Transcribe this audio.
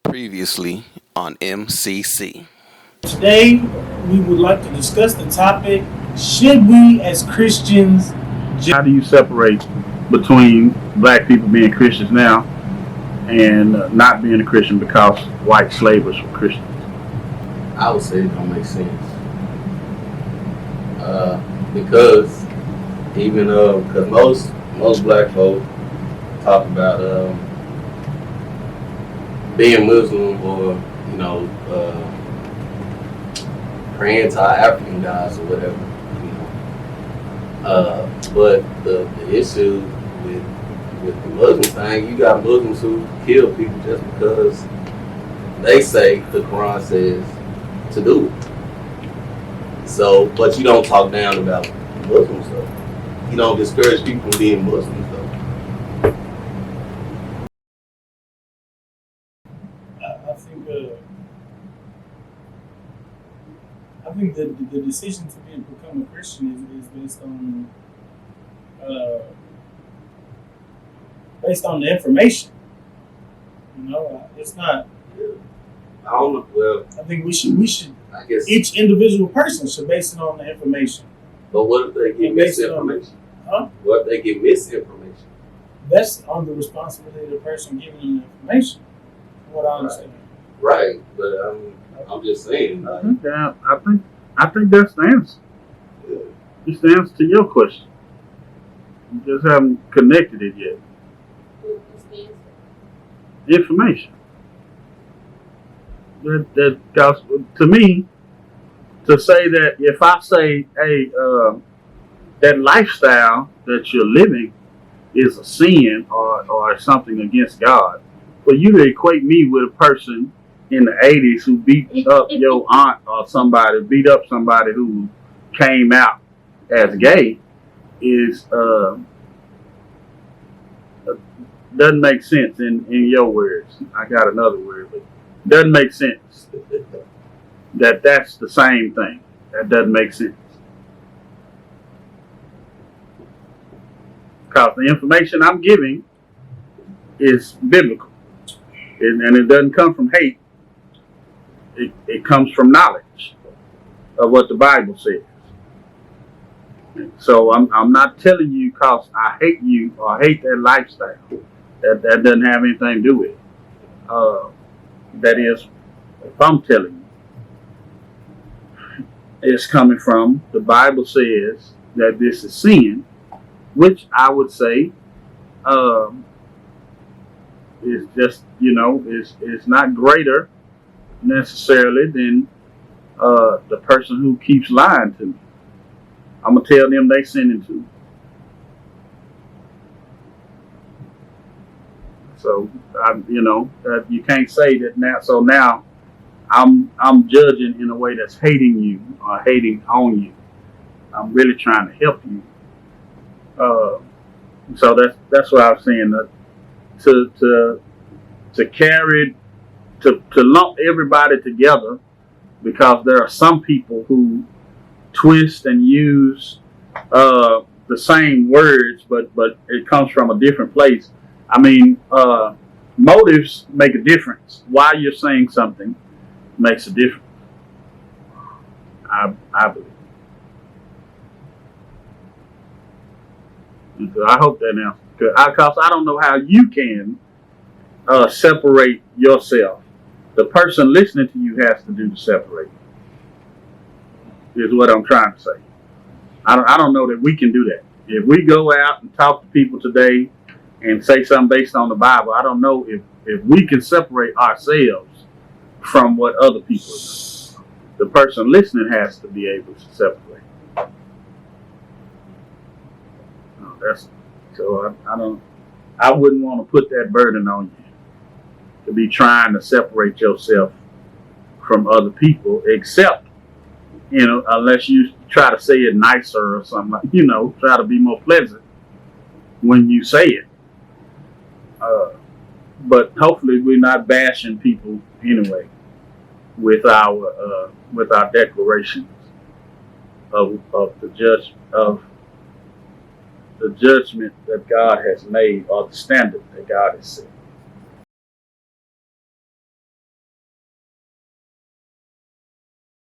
Previously on MCC. Today, we would like to discuss the topic, should we as Christians... How do you separate between black people being Christians now and not being a Christian because white slavers were Christians? I would say it don't make sense. Because even because most black folk talk about being Muslim or praying to our African gods or whatever, but the issue with the Muslim thing, you got Muslims who kill people just because they say the Quran says to do it. So, but you don't talk down about Muslims though. You don't discourage people from being Muslims though. I think the decision to become a Christian is based on the information. It's not. I don't know. Well, I think we should. I guess Each individual person should base it on the information. But what if they get misinformation? What if they get misinformation? That's on the responsibility of the person giving them the information. What I understand. Right, but I'm just saying. Yeah, I think that's the answer. Yeah. It's the answer to your question. You just haven't connected it yet. Information. That because to me, to say that if I say, hey, that lifestyle that you're living is a sin or something against God, for you to equate me with a person in the 80s who beat up your aunt or beat up somebody who came out as gay is doesn't make sense in your words. I got another word, but doesn't make sense. That's the same thing. That doesn't make sense. Because the information I'm giving is biblical. And it doesn't come from hate. It comes from knowledge of what the Bible says. So I'm not telling you because I hate you or hate that lifestyle. That doesn't have anything to do with it. That is, if I'm telling you, it's coming from the Bible says that this is sin, which I would say is just, is not greater necessarily than the person who keeps lying to me. I'm going to tell them they sinning too. So, you can't say that now. So now I'm judging in a way that's hating you or hating on you. I'm really trying to help you. So that's what I was saying. To carry, to lump everybody together, because there are some people who twist and use the same words, but it comes from a different place. I mean, motives make a difference. Why you're saying something makes a difference. I believe. And so I hope that answers. Because I don't know how you can separate yourself. The person listening to you has to do the separating. Is what I'm trying to say. I don't know that we can do that. If we go out and talk to people today and say something based on the Bible, I don't know if we can separate ourselves from what other people do. The person listening has to be able to separate. I wouldn't want to put that burden on you to be trying to separate yourself from other people, except, unless you try to say it nicer or something, try to be more pleasant when you say it. But hopefully we're not bashing people anyway with our declarations of the judgment that God has made or the standard that God has set.